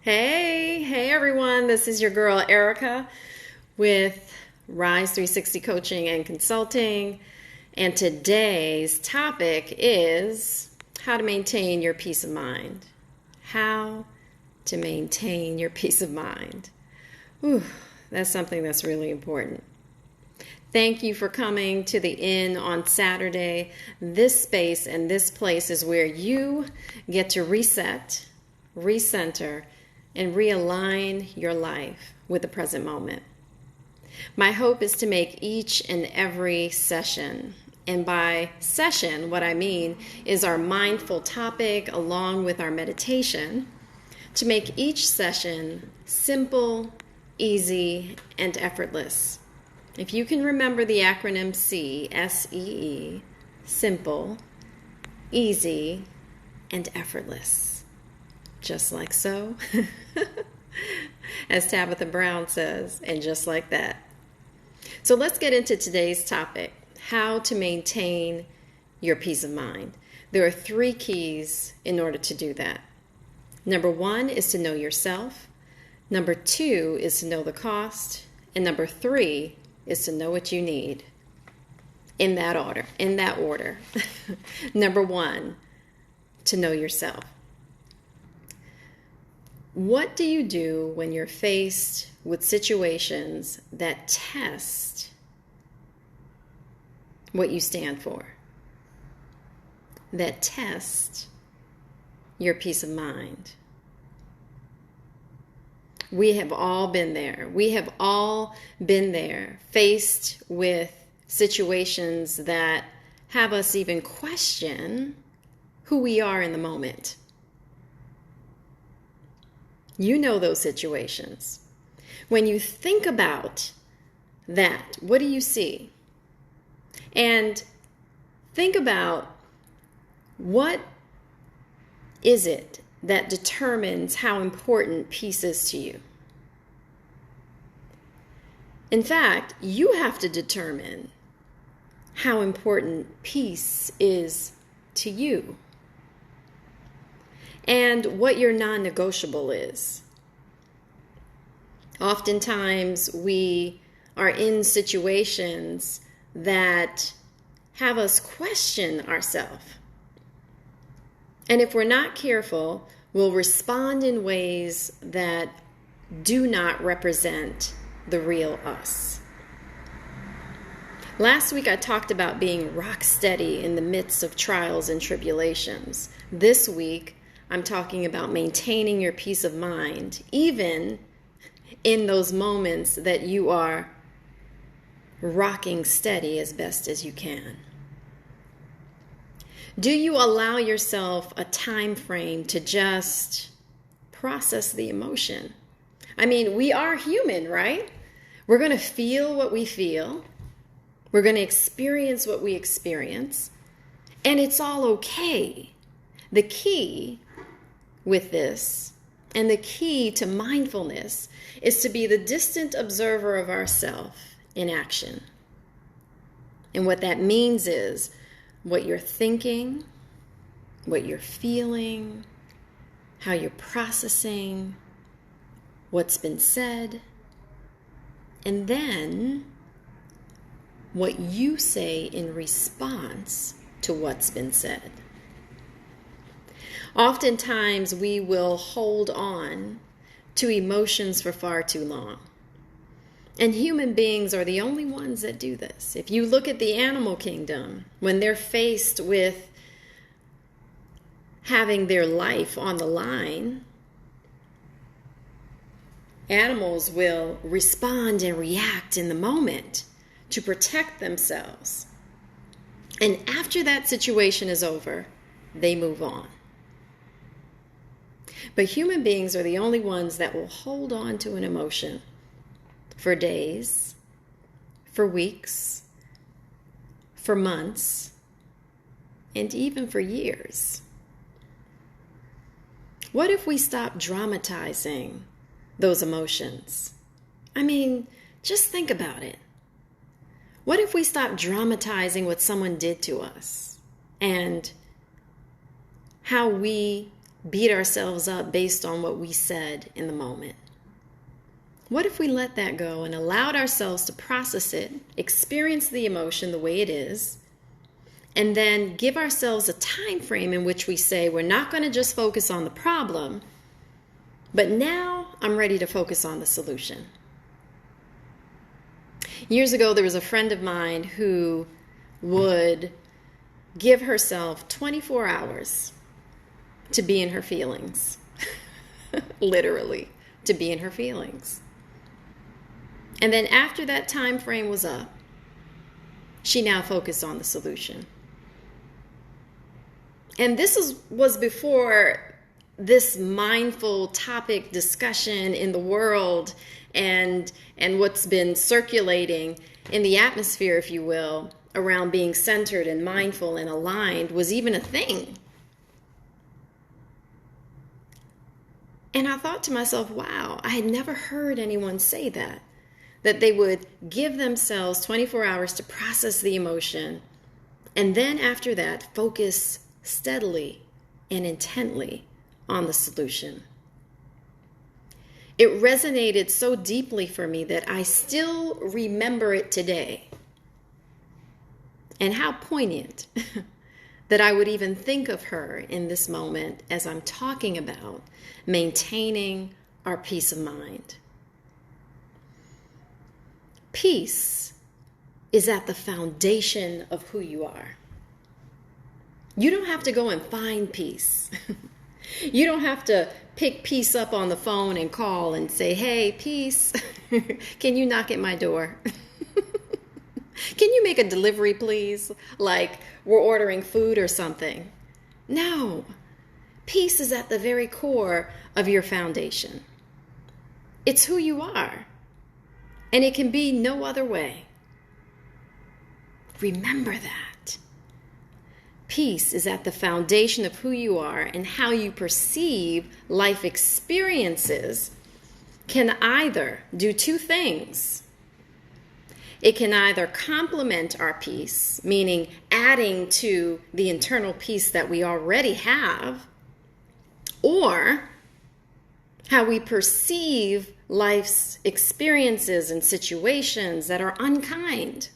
Hey everyone, this is your girl Erica with Rise 360 Coaching and Consulting. And today's topic is how to maintain your peace of mind. How to maintain your peace of mind. Ooh, that's something that's really important. Thank you for coming to the Inn on Saturday. This space and this place is where you get to reset, recenter, and realign your life with the present moment. My hope is to make each and every session, and by session, what I mean is our mindful topic along with our meditation, to make each session simple, easy, and effortless. If you can remember the acronym SEE, S-E-E, simple, easy, and effortless. Just like so, as Tabitha Brown says, and just like that. So let's get into today's topic, how to maintain your peace of mind. There are 3 keys in order to do that. Number 1 is to know yourself. Number 2 is to know the cost. And number 3 is to know what you need. In that order. Number 1, to know yourself. What do you do when you're faced with situations that test what you stand for? That test your peace of mind? We have all been there. We have all been there, faced with situations that have us even question who we are in the moment. You know those situations. When you think about that, what do you see? And think about what is it that determines how important peace is to you. In fact, you have to determine how important peace is to you. And what your non-negotiable is. Oftentimes we are in situations that have us question ourselves. And if we're not careful, we'll respond in ways that do not represent the real us. Last week I talked about being rock steady in the midst of trials and tribulations. This week, I'm talking about maintaining your peace of mind, even in those moments that you are rocking steady as best as you can. Do you allow yourself a time frame to just process the emotion? I mean, we are human, right? We're going to feel what we feel. We're going to experience what we experience. And it's all okay. The key with this, and the key to mindfulness, is to be the distant observer of ourselves in action. And what that means is what you're thinking, what you're feeling, how you're processing, what's been said, and then what you say in response to what's been said. Oftentimes, we will hold on to emotions for far too long. And human beings are the only ones that do this. If you look at the animal kingdom, when they're faced with having their life on the line, animals will respond and react in the moment to protect themselves. And after that situation is over, they move on. But human beings are the only ones that will hold on to an emotion for days, for weeks, for months, and even for years. What if we stop dramatizing those emotions? I mean, just think about it. What if we stop dramatizing what someone did to us and how we beat ourselves up based on what we said in the moment? What if we let that go and allowed ourselves to process it, experience the emotion the way it is, and then give ourselves a time frame in which we say, we're not going to just focus on the problem, but now I'm ready to focus on the solution. Years ago, there was a friend of mine who would give herself 24 hours to be in her feelings. Literally, to be in her feelings. And then after that time frame was up, she now focused on the solution. And this was before this mindful topic discussion in the world and what's been circulating in the atmosphere, if you will, around being centered and mindful and aligned was even a thing. And I thought to myself, wow, I had never heard anyone say that they would give themselves 24 hours to process the emotion, and then after that, focus steadily and intently on the solution. It resonated so deeply for me that I still remember it today. And how poignant that I would even think of her in this moment as I'm talking about maintaining our peace of mind. Peace is at the foundation of who you are. You don't have to go and find peace. You don't have to pick peace up on the phone and call and say, hey, peace, can you knock at my door? Can you make a delivery, please? Like we're ordering food or something. No. Peace is at the very core of your foundation. It's who you are. And it can be no other way. Remember that. Peace is at the foundation of who you are, and how you perceive life experiences can either do two things. It can either complement our peace, meaning adding to the internal peace that we already have, or how we perceive life's experiences and situations that are unkind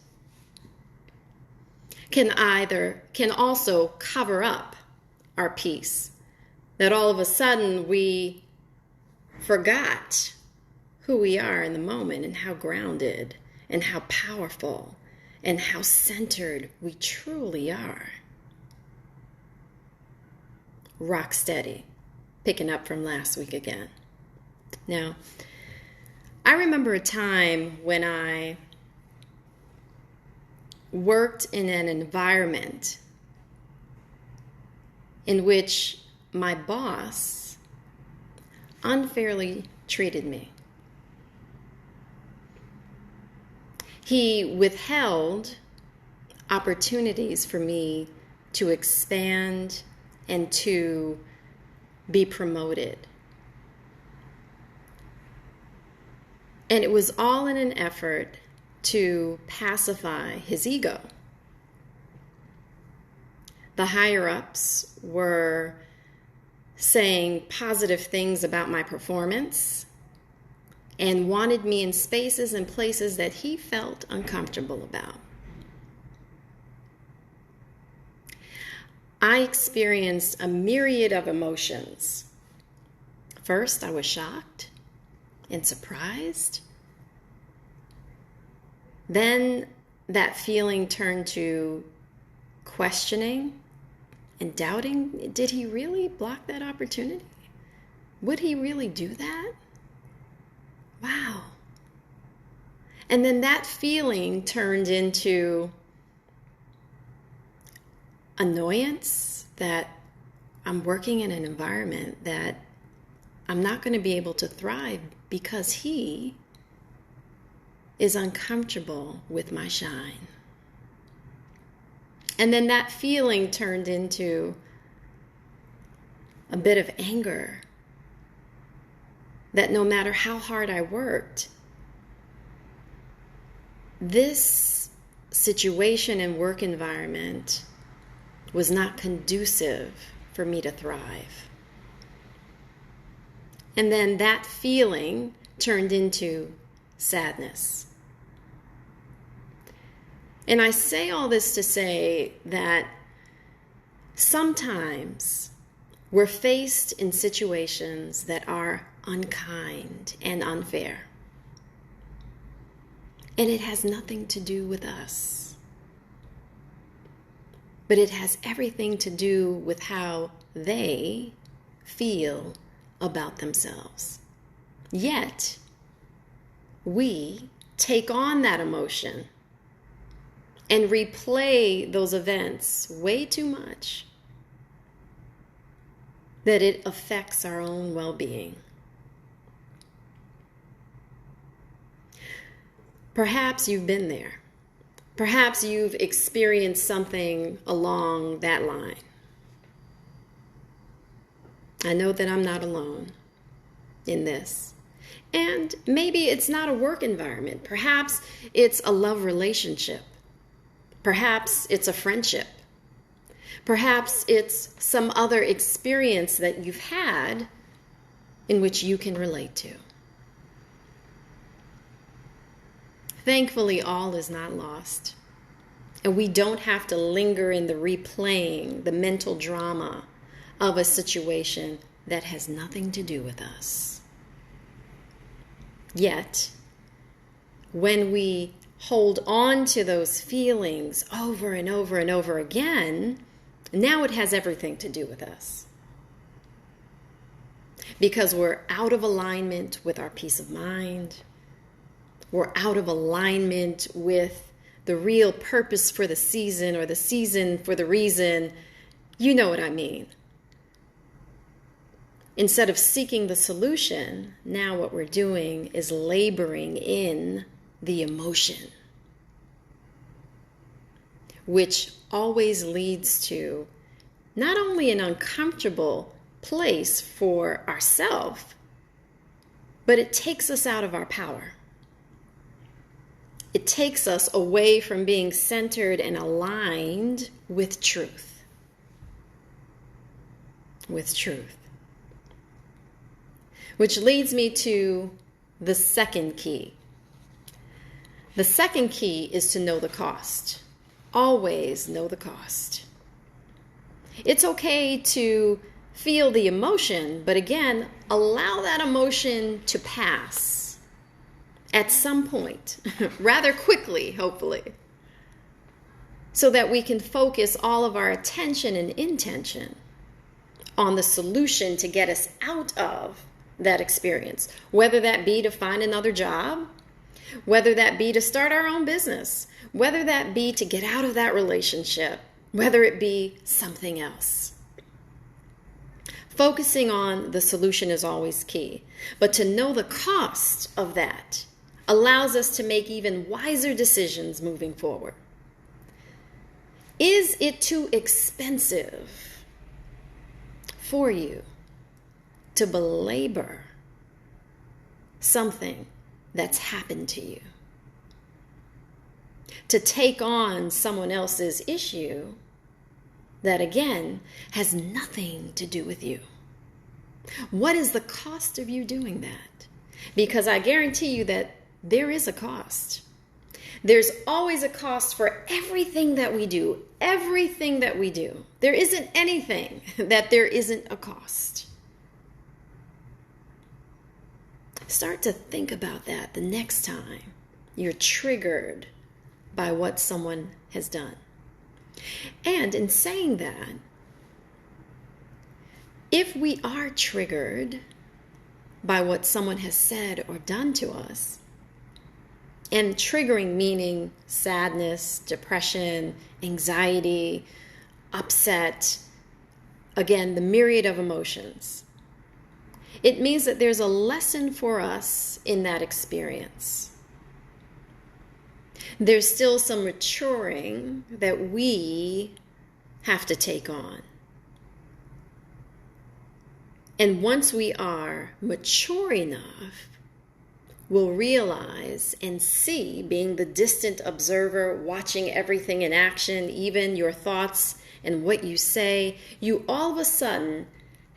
can also cover up our peace. That all of a sudden we forgot who we are in the moment and how grounded and how powerful and how centered we truly are. Rock steady, picking up from last week again. Now, I remember a time when I worked in an environment in which my boss unfairly treated me. He withheld opportunities for me to expand and to be promoted. And it was all in an effort to pacify his ego. The higher-ups were saying positive things about my performance and wanted me in spaces and places that he felt uncomfortable about. I experienced a myriad of emotions. First, I was shocked and surprised. Then that feeling turned to questioning and doubting. Did he really block that opportunity? Would he really do that? Wow. And then that feeling turned into annoyance that I'm working in an environment that I'm not going to be able to thrive because he is uncomfortable with my shine. And then that feeling turned into a bit of anger that no matter how hard I worked, this situation and work environment was not conducive for me to thrive. And then that feeling turned into sadness. And I say all this to say that sometimes we're faced in situations that are unkind and unfair. And it has nothing to do with us. But it has everything to do with how they feel about themselves. Yet, we take on that emotion and replay those events way too much that it affects our own well-being. Perhaps you've been there. Perhaps you've experienced something along that line. I know that I'm not alone in this. And maybe it's not a work environment. Perhaps it's a love relationship. Perhaps it's a friendship. Perhaps it's some other experience that you've had in which you can relate to. Thankfully, all is not lost. And we don't have to linger in the replaying, the mental drama of a situation that has nothing to do with us. Yet, when we hold on to those feelings over and over and over again, now it has everything to do with us. Because we're out of alignment with our peace of mind. We're out of alignment with the real purpose for the season, or the season for the reason. You know what I mean. Instead of seeking the solution, now what we're doing is laboring in the emotion, which always leads to not only an uncomfortable place for ourselves, but it takes us out of our power. It takes us away from being centered and aligned with truth. With truth. Which leads me to the second key. The second key is to know the cost. Always know the cost. It's okay to feel the emotion, but again, allow that emotion to pass at some point, rather quickly, hopefully, so that we can focus all of our attention and intention on the solution to get us out of that experience, whether that be to find another job, whether that be to start our own business, whether that be to get out of that relationship, whether it be something else. Focusing on the solution is always key, but to know the cost of that allows us to make even wiser decisions moving forward. Is it too expensive for you to belabor something that's happened to you? To take on someone else's issue that, again, has nothing to do with you? What is the cost of you doing that? Because I guarantee you that there is a cost. There's always a cost for everything that we do. Everything that we do. There isn't anything that there isn't a cost. Start to think about that the next time you're triggered by what someone has done. And in saying that, if we are triggered by what someone has said or done to us, and triggering meaning sadness, depression, anxiety, upset, again, the myriad of emotions, it means that there's a lesson for us in that experience. There's still some maturing that we have to take on. And once we are mature enough, we'll realize and see, being the distant observer, watching everything in action, even your thoughts and what you say, you all of a sudden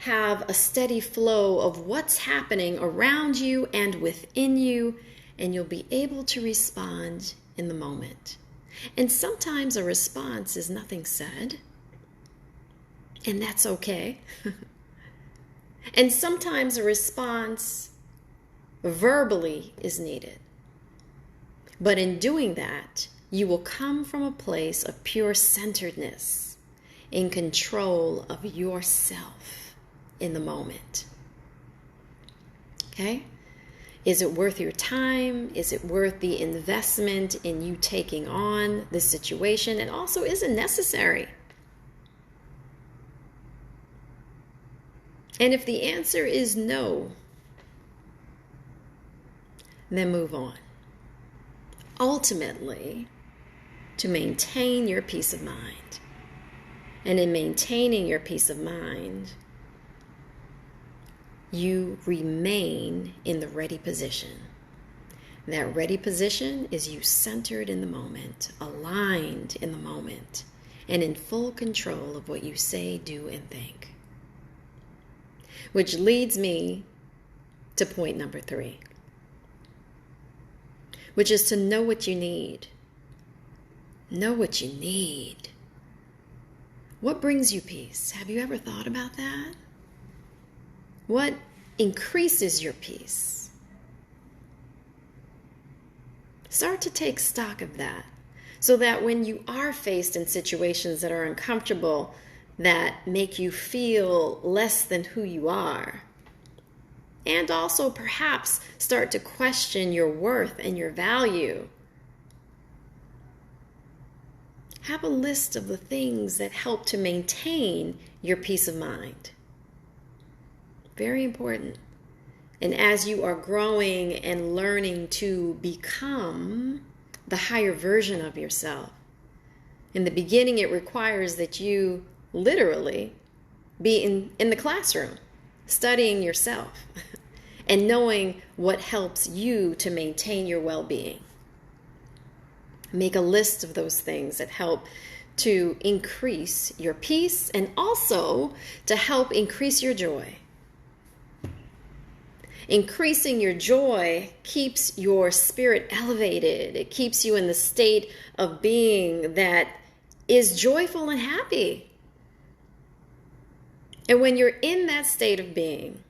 have a steady flow of what's happening around you and within you, and you'll be able to respond in the moment. And sometimes a response is nothing said, and that's okay. And sometimes a response verbally is needed. But in doing that, you will come from a place of pure centeredness, in control of yourself in the moment. Okay? Is it worth your time? Is it worth the investment in you taking on the situation? And also, is it necessary? And if the answer is no, then move on. Ultimately, to maintain your peace of mind. And in maintaining your peace of mind, you remain in the ready position. That ready position is you centered in the moment, aligned in the moment, and in full control of what you say, do, and think. Which leads me to point number 3, which is to know what you need. Know what you need. What brings you peace? Have you ever thought about that? What increases your peace? Start to take stock of that, so that when you are faced in situations that are uncomfortable, that make you feel less than who you are, and also perhaps start to question your worth and your value, have a list of the things that help to maintain your peace of mind. Very important. And as you are growing and learning to become the higher version of yourself, in the beginning it requires that you literally be in the classroom, studying yourself and knowing what helps you to maintain your well-being. Make a list of those things that help to increase your peace and also to help increase your joy. Increasing your joy keeps your spirit elevated. It keeps you in the state of being that is joyful and happy. And when you're in that state of being,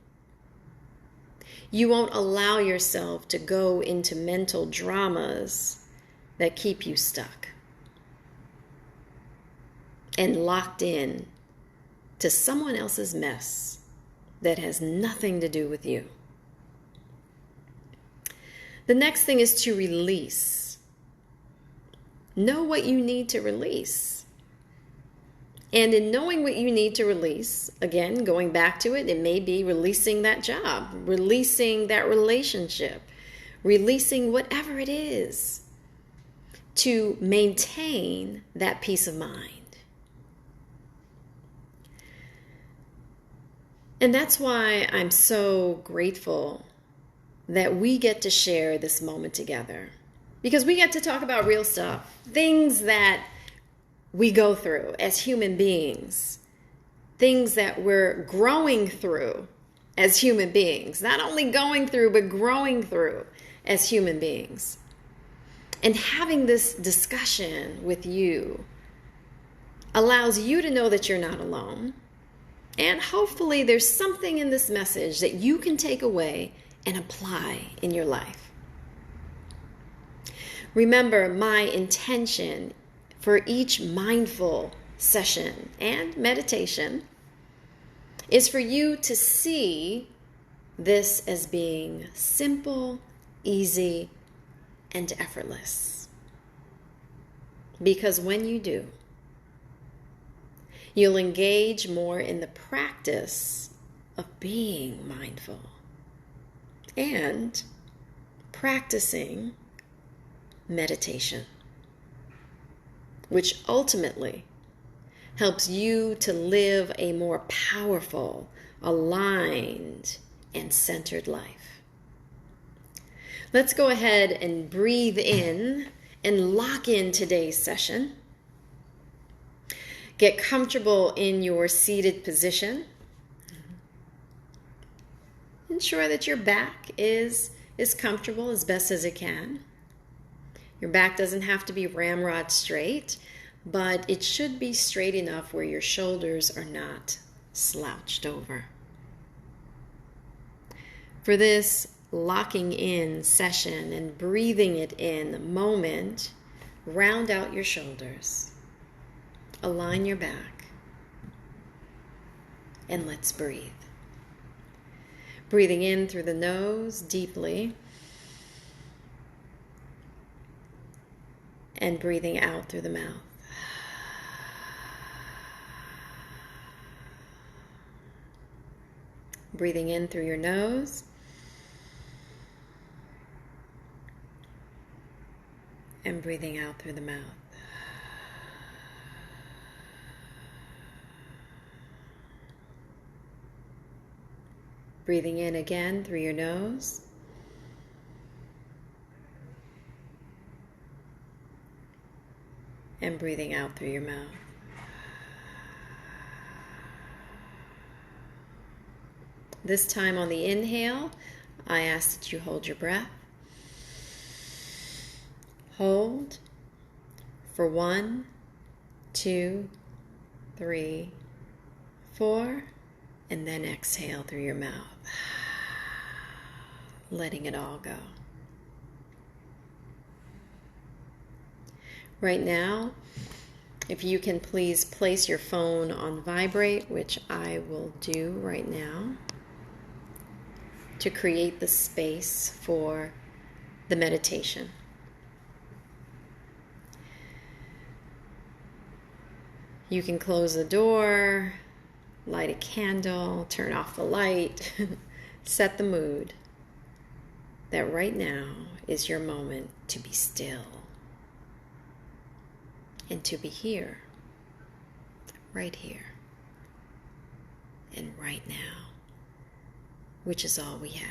you won't allow yourself to go into mental dramas that keep you stuck and locked in to someone else's mess that has nothing to do with you. The next thing is to release. Know what you need to release. And in knowing what you need to release, again, going back to it, it may be releasing that job, releasing that relationship, releasing whatever it is to maintain that peace of mind. And that's why I'm so grateful that we get to share this moment together, because we get to talk about real stuff, things that we go through as human beings, things that we're growing through as human beings, not only going through, but growing through as human beings. And having this discussion with you allows you to know that you're not alone. And hopefully there's something in this message that you can take away and apply in your life. Remember, my intention for each mindful session and meditation is for you to see this as being simple, easy, and effortless. Because when you do, you'll engage more in the practice of being mindful and practicing meditation, which ultimately helps you to live a more powerful, aligned, and centered life. Let's go ahead and breathe in and lock in today's session. Get comfortable in your seated position. ensure that your back is comfortable as best as it can. Your back doesn't have to be ramrod straight, but it should be straight enough where your shoulders are not slouched over. For this locking in session and breathing it in moment, round out your shoulders, align your back, and let's breathe. Breathing in through the nose deeply, and breathing out through the mouth. Breathing in through your nose, and breathing out through the mouth. Breathing in again through your nose, and breathing out through your mouth. This time on the inhale, I ask that you hold your breath. Hold for 1, 2, 3, 4, and then exhale through your mouth, letting it all go. Right now, if you can please place your phone on vibrate, which I will do right now, to create the space for the meditation. You can close the door, light a candle, turn off the light, set the mood that right now is your moment to be still and to be here, right here, and right now, which is all we have.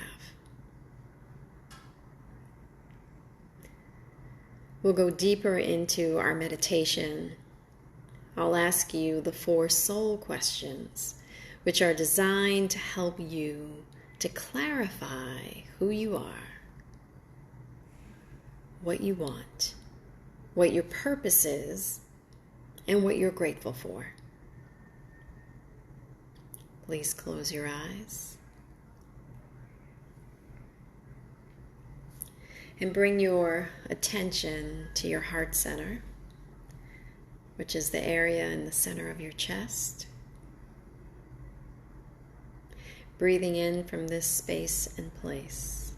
We'll go deeper into our meditation. I'll ask you the 4 soul questions, which are designed to help you to clarify who you are, what you want, what your purpose is, and what you're grateful for. Please close your eyes and bring your attention to your heart center, which is the area in the center of your chest. Breathing in from this space and place.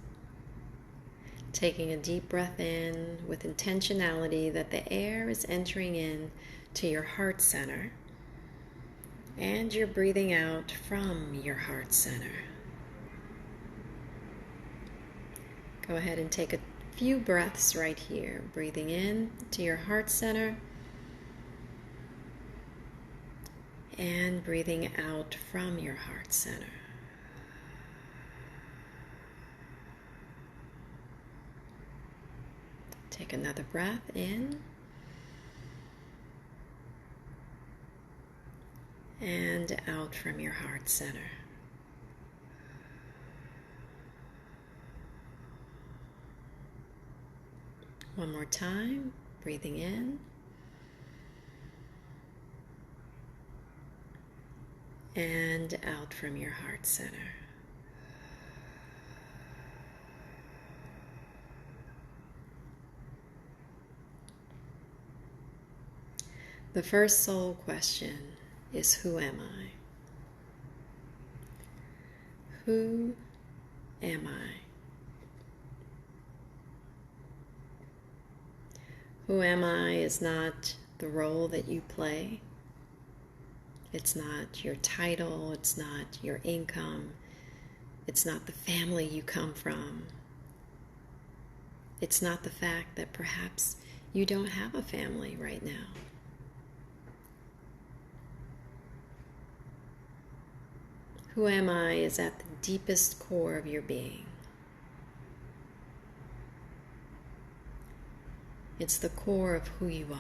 Taking a deep breath in with intentionality that the air is entering in to your heart center, and you're breathing out from your heart center. Go ahead and take a few breaths right here. Breathing in to your heart center, and breathing out from your heart center. Take another breath in and out from your heart center. One more time, breathing in and out from your heart center. The first soul question is, who am I? Who am I? Who am I is not the role that you play. It's not your title. It's not your income. It's not the family you come from. It's not the fact that perhaps you don't have a family right now. Who am I is at the deepest core of your being. It's the core of who you are.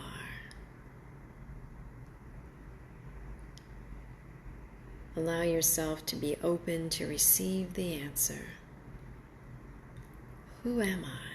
Allow yourself to be open to receive the answer. Who am I?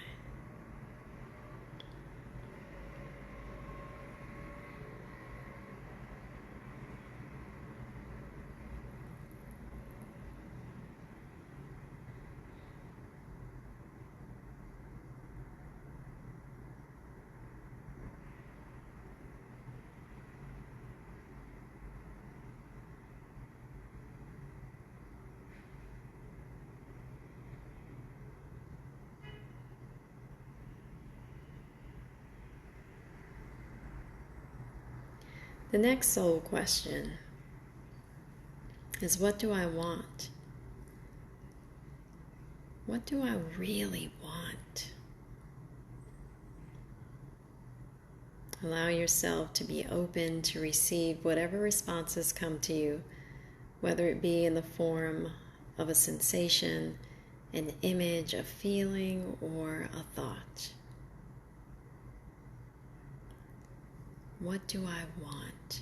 The next soul question is, what do I want? What do I really want? Allow yourself to be open to receive whatever responses come to you, whether it be in the form of a sensation, an image, a feeling, or a thought. What do I want?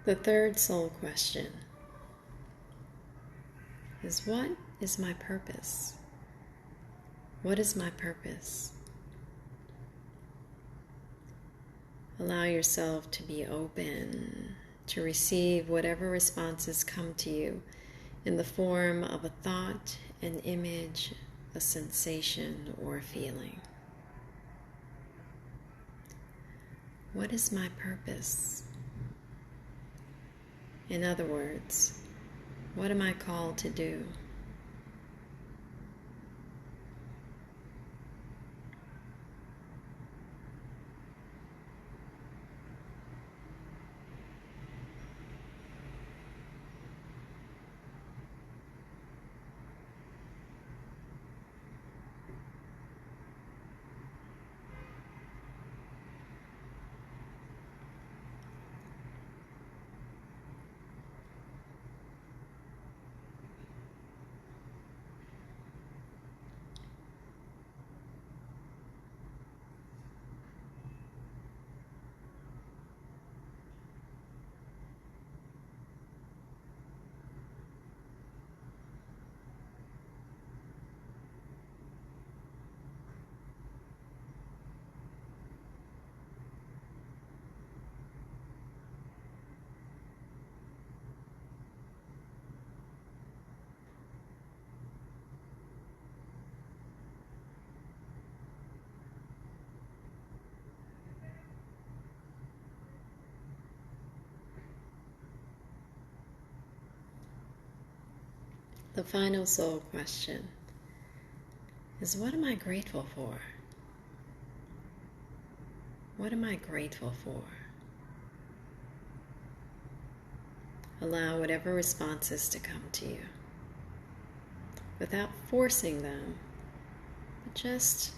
The third soul question is, what is my purpose? What is my purpose? Allow yourself to be open to receive whatever responses come to you in the form of a thought, an image, a sensation, or a feeling. What is my purpose? In other words, what am I called to do? The final soul question is, what am I grateful for? What am I grateful for? Allow whatever responses to come to you without forcing them, but just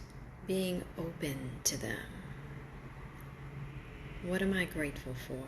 being open to them. What am I grateful for?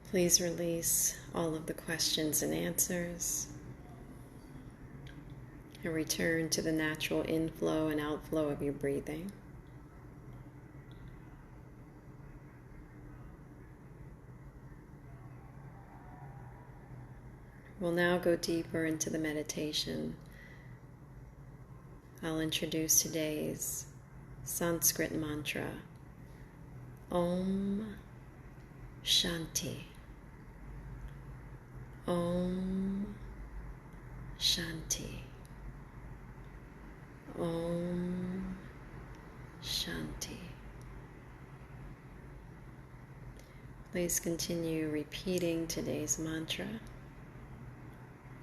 Please release all of the questions and answers and return to the natural inflow and outflow of your breathing. We'll now go deeper into the meditation. I'll introduce today's Sanskrit mantra, Om Shanti. Om Shanti. Om Shanti. Please continue repeating today's mantra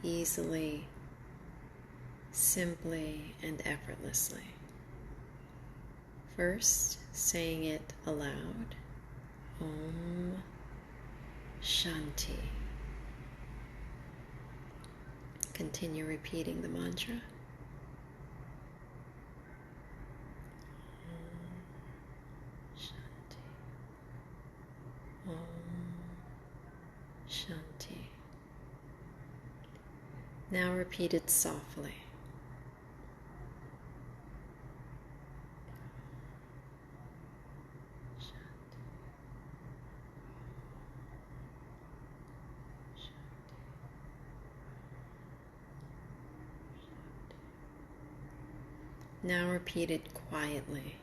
easily, simply, and effortlessly. First, saying it aloud, Om Shanti. Continue repeating the mantra. Om Shanti. Om Shanti. Now repeat it softly. Now repeat it quietly,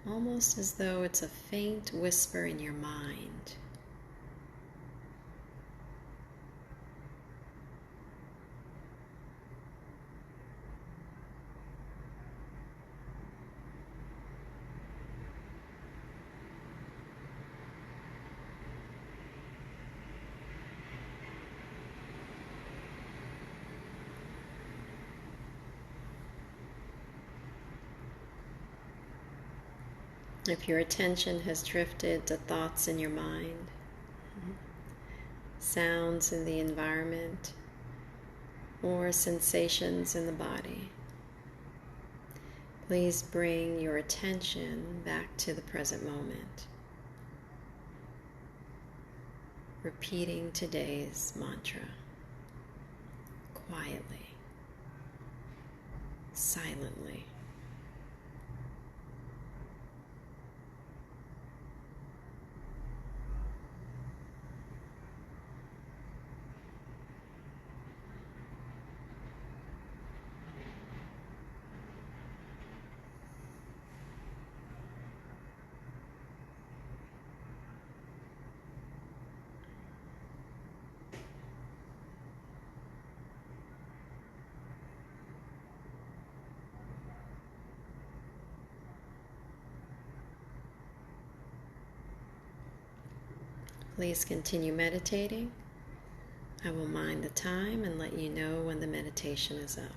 almost as though it's a faint whisper in your mind. If your attention has drifted to thoughts in your mind, sounds in the environment, or sensations in the body, please bring your attention back to the present moment, repeating today's mantra quietly, silently. Please continue meditating. I will mind the time and let you know when the meditation is up.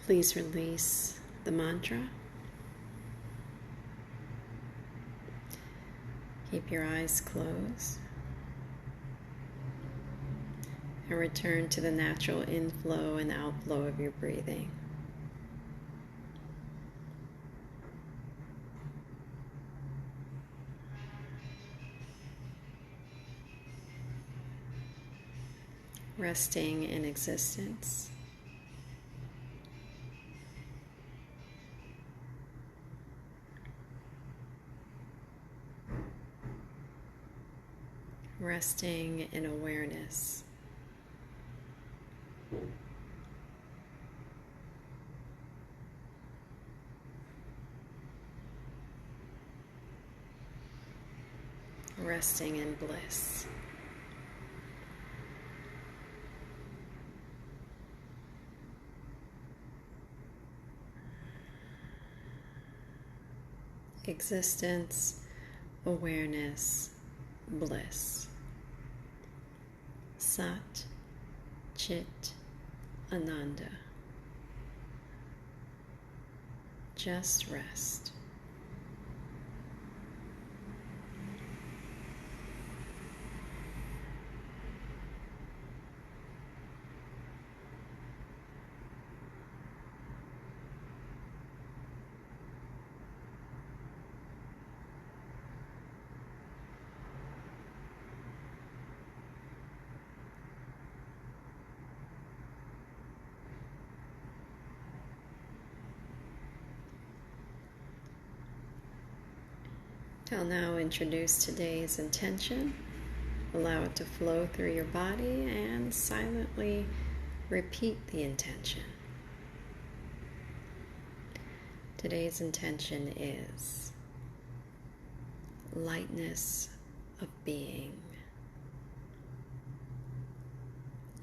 Please release the mantra. Keep your eyes closed and return to the natural inflow and outflow of your breathing. Resting in existence. Resting in awareness. Resting in bliss. Existence, awareness, bliss. Sat, Chit, Ananda. Just rest. I'll now introduce today's intention. Allow it to flow through your body and silently repeat the intention. Today's intention is lightness of being.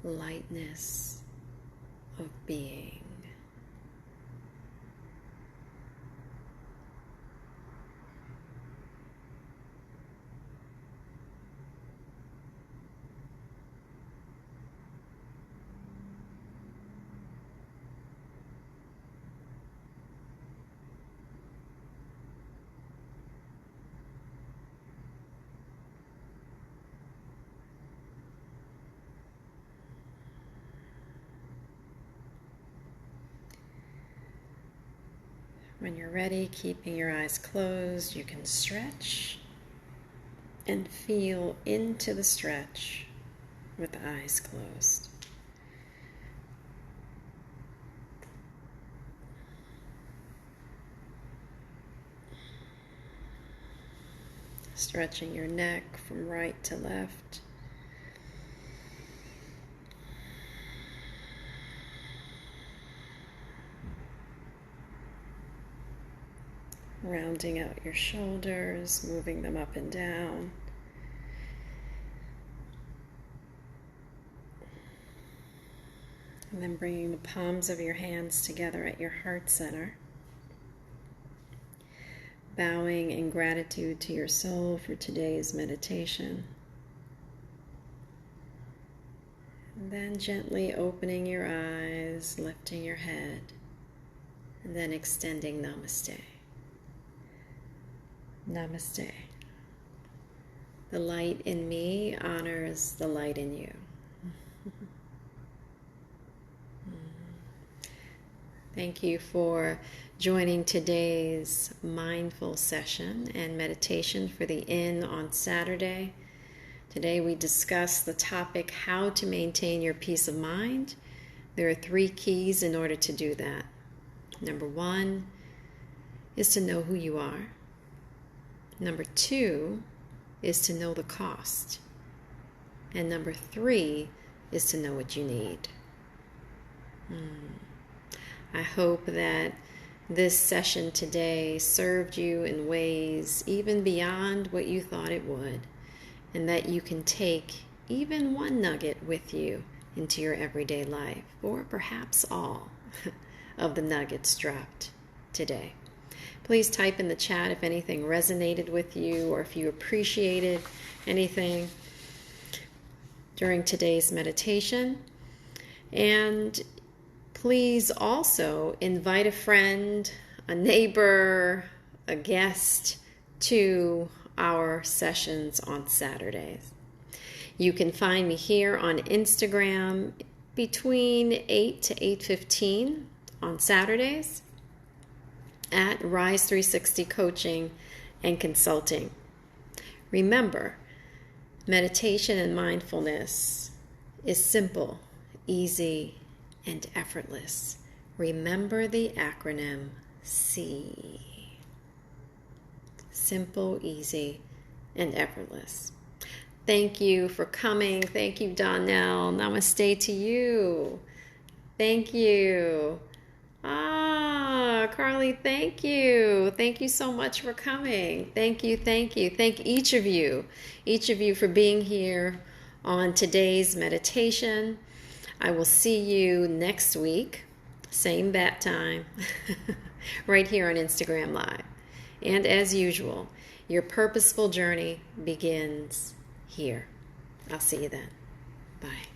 Lightness of being. When you're ready, keeping your eyes closed, you can stretch and feel into the stretch with the eyes closed. Stretching your neck from right to left. Rounding out your shoulders, moving them up and down. And then bringing the palms of your hands together at your heart center. Bowing in gratitude to your soul for today's meditation. And then gently opening your eyes, lifting your head, and then extending namaste. Namaste. The light in me honors the light in you. Thank you for joining today's mindful session and meditation for the Inn on Saturday. Today we discuss the topic, how to maintain your peace of mind. There are 3 keys in order to do that. Number 1 is to know who you are. Number 2 is to know the cost. And number 3 is to know what you need. I hope that this session today served you in ways even beyond what you thought it would, and that you can take even one nugget with you into your everyday life, or perhaps all of the nuggets dropped today. Please type in the chat if anything resonated with you or if you appreciated anything during today's meditation. And Please also invite a friend, a neighbor, a guest to our sessions on Saturdays. You can find me here on Instagram between 8 to 8:15 on Saturdays at Rise 360 Coaching and Consulting. Remember, meditation and mindfulness is simple, easy, and effortless. Remember the acronym C. Simple, easy, and effortless. Thank you for coming. Thank you, Donnell. Namaste to you. Thank you. Carly, thank you. Thank you so much for coming. Thank you, thank you. Thank each of you for being here on today's meditation. I will see you next week, same bat time, right here on Instagram Live. And as usual, your purposeful journey begins here. I'll see you then. Bye.